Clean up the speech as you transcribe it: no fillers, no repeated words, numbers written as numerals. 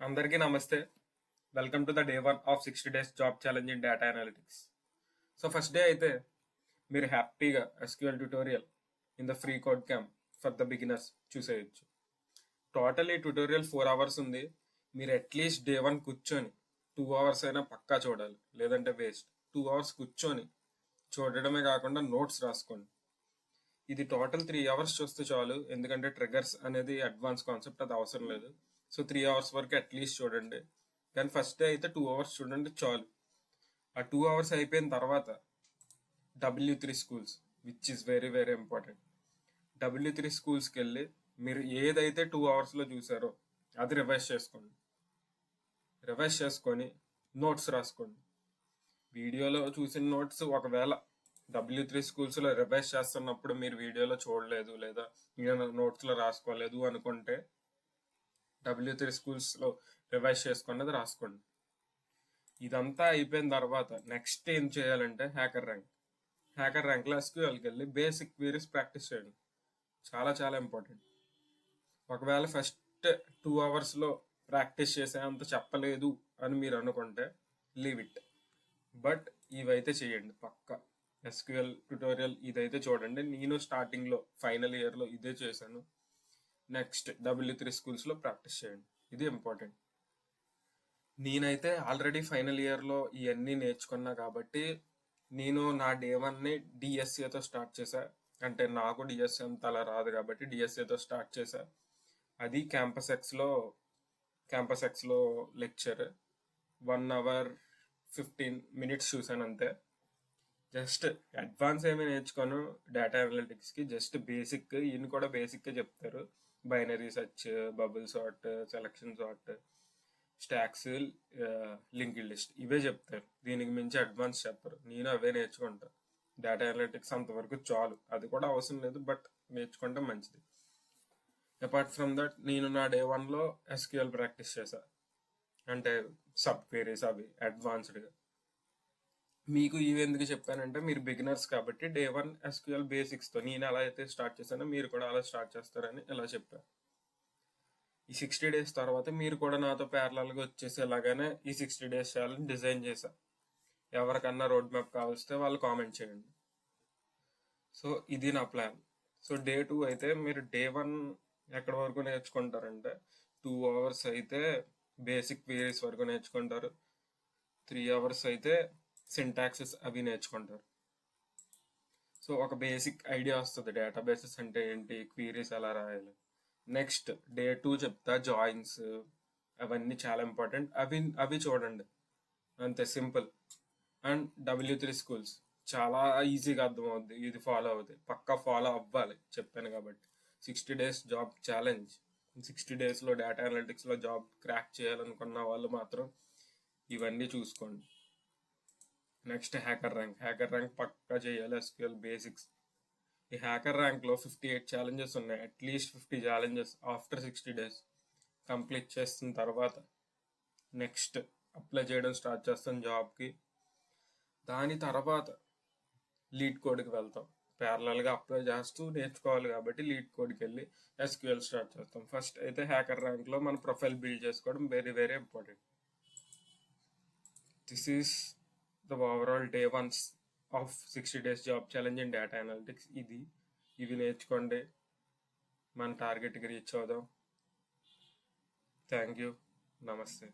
అందరికీ నమస్తే. Welcome to the day 1 of 60 days job challenge in data analytics. So first day అయితే మీరు హ్యాపీగా SQL tutorial in the free code camp for the beginners చూసేయచ్చు. Total ఈ tutorial 4 hours ఉంది. మీరు అట్లీస్ట్ డే 1 కూర్చొని 2 అవర్స్ అయినా పక్కా చూడాలి, లేదంటే వేస్ట్. 2 అవర్స్ కూర్చొని చూడడమే కాకుండా నోట్స్ రాసుకోండి. ఇది టోటల్ 3 అవర్స్ చూస్తే చాలు, ఎందుకంటే ట్రిగర్స్ అనేది అడ్వాన్స్ కాన్సెప్ట్, అది అవసరం లేదు. సో 3 అవర్స్ వరకు అట్లీస్ట్ చూడండి. కానీ ఫస్ట్ డే అయితే 2 అవర్స్ చూడండి చాలు. ఆ 2 అవర్స్ అయిపోయిన తర్వాత W3 schools, which is very very important. W3 స్కూల్స్కి వెళ్ళి మీరు ఏదైతే 2 అవర్స్లో చూసారో అది రివైజ్ చేసుకోండి. రివైజ్ చేసుకొని నోట్స్ రాసుకోండి. వీడియోలో చూసిన నోట్స్ ఒకవేళ W3 స్కూల్స్లో రివైజ్ చేస్తున్నప్పుడు మీరు వీడియోలో చూడలేదు లేదా నేను నోట్స్లో రాసుకోలేదు అనుకుంటే W3 స్కూల్స్లో రివైజ్ చేసుకున్నది రాసుకోండి. ఇదంతా అయిపోయిన తర్వాత నెక్స్ట్ ఏం చేయాలంటే హ్యాకర్ ర్యాంక్లో SQLకి వెళ్ళి బేసిక్ క్వీరీస్ ప్రాక్టీస్ చేయండి. చాలా చాలా ఇంపార్టెంట్. ఒకవేళ ఫస్ట్ 2 అవర్స్లో ప్రాక్టీస్ చేసేంత చెప్పలేదు అని మీరు అనుకుంటే లీవ్ ఇట్. బట్ ఇవైతే చేయండి పక్కా. SQL ట్యూటోరియల్ ఇదైతే చూడండి. నేను స్టార్టింగ్లో ఫైనల్ ఇయర్లో ఇదే చేశాను. నెక్స్ట్ W3 స్కూల్స్లో ప్రాక్టీస్ చేయండి. ఇది ఇంపార్టెంట్. నేనైతే ఆల్రెడీ ఫైనల్ ఇయర్లో ఇవన్నీ నేర్చుకున్నా కాబట్టి నేను నా డే 1ని డిఎస్ఏతో స్టార్ట్ చేశా. అంటే నాకు డిఎస్ఏ అంత అలా రాదు కాబట్టి డిఎస్ఏతో స్టార్ట్ చేశా. అది క్యాంపస్ ఎక్స్లో లెక్చర్ 1 అవర్ 15 మినిట్స్ చూసాను అంతే. జస్ట్ అడ్వాన్స్ ఏమీ నేర్చుకోను డేటా అనలిటిక్స్కి. జస్ట్ బేసిక్, ఈయన కూడా బేసిక్గా చెప్తారు. Binary search, bubble sort, selection sort, stocks, linked list, ఇవే చెప్తారు. దీనికి మించి అడ్వాన్స్ చెప్పరు. నేను అవే నేర్చుకుంటా. డేటా అనలిటిక్స్ అంతవరకు చాలు. అది కూడా అవసరం లేదు, బట్ నేర్చుకుంటే మంచిది. అపార్ట్ ఫ్రమ్ దట్ నేను నా డే 1లో SQL ప్రాక్టీస్ చేశా. అంటే సబ్ క్వెరీస్ అవి అడ్వాన్స్డ్గా. మీకు ఇవి ఎందుకు చెప్పానంటే మీరు బిగినర్స్ కాబట్టి డే 1 SQL బేసిక్స్తో నేను ఎలా అయితే స్టార్ట్ చేశానో మీరు కూడా అలా స్టార్ట్ చేస్తారని ఇలా చెప్పాను. ఈ 60 డేస్ తర్వాత మీరు కూడా నాతో ప్యారలల్గా వచ్చేసేలాగానే ఈ 60 డేస్ ఛాలెంజ్ డిజైన్ చేశా. ఎవరికన్నా రోడ్ మ్యాప్ కావలిస్తే వాళ్ళు కామెంట్ చేయండి. సో ఇది నా ప్లాన్. సో డే 2 అయితే మీరు డే 1 ఎక్కడి వరకు నేర్చుకుంటారంటే 2 అవర్స్ అయితే బేసిక్ క్వెరీస్ వరకు నేర్చుకుంటారు. 3 అవర్స్ అయితే సింటాక్సెస్ అవి నేర్చుకుంటారు. సో ఒక బేసిక్ ఐడియా వస్తుంది డేటాబేసెస్ అంటే ఏంటి, క్వీరీస్ ఎలా రాయాలి. నెక్స్ట్ డే 2 చెప్తా, జాయిన్స్ అవన్నీ చాలా ఇంపార్టెంట్. అవి చూడండి, అంతే సింపుల్. అండ్ W3 స్కూల్స్ చాలా ఈజీగా అర్థమవుద్ది. ఇది ఫాలో అవుతుంది, పక్కా ఫాలో అవ్వాలి చెప్పాను కాబట్టి. 60 డేస్ జాబ్ ఛాలెంజ్. 60 డేస్లో డేటా అనలిటిక్స్లో జాబ్ క్రాక్ చేయాలనుకున్న వాళ్ళు మాత్రం ఇవన్నీ చూసుకోండి. నెక్స్ట్ హ్యాకర్ ర్యాంక్ పక్కా చేయాలి. SQL basics. ఈ హ్యాకర్ ర్యాంక్లో 58 ఛాలెంజెస్ ఉన్నాయి. At least 50 challenges after 60 days complete చేసిన తర్వాత నెక్స్ట్ అప్లై చేయడం స్టార్ట్ చేస్తాం జాబ్కి. దాని తర్వాత లీడ్ కోడ్కి వెళ్తాం. ప్యారలల్గా అప్లై చేస్తూ నేర్చుకోవాలి కాబట్టి లీడ్ కోడ్కి వెళ్ళి SQL స్టార్ట్ చేస్తాం. ఫస్ట్ అయితే హ్యాకర్ ర్యాంక్లో మన ప్రొఫైల్ బిల్డ్ చేసుకోవడం very very important. This is the overall day 1 of 60 days job challenge in data analytics. ఇవి నేర్చుకోండి, మన టార్గెట్కి రీచ్ అవుదాం. Thank you. నమస్తే.